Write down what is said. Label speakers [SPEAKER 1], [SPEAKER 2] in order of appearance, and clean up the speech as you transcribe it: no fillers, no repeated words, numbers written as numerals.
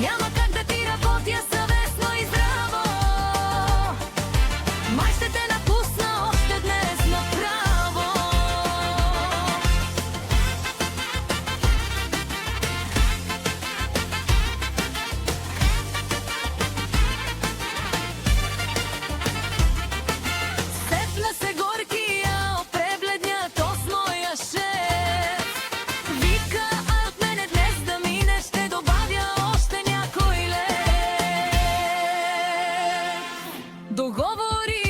[SPEAKER 1] Няма как да ти работя съвестно и здраво. Май ще те напусна още днес направо. Сепна се горкия, пребледня то с моя шеф. Вика, а от мене днес да мине, ще добавя още някой лев. Договори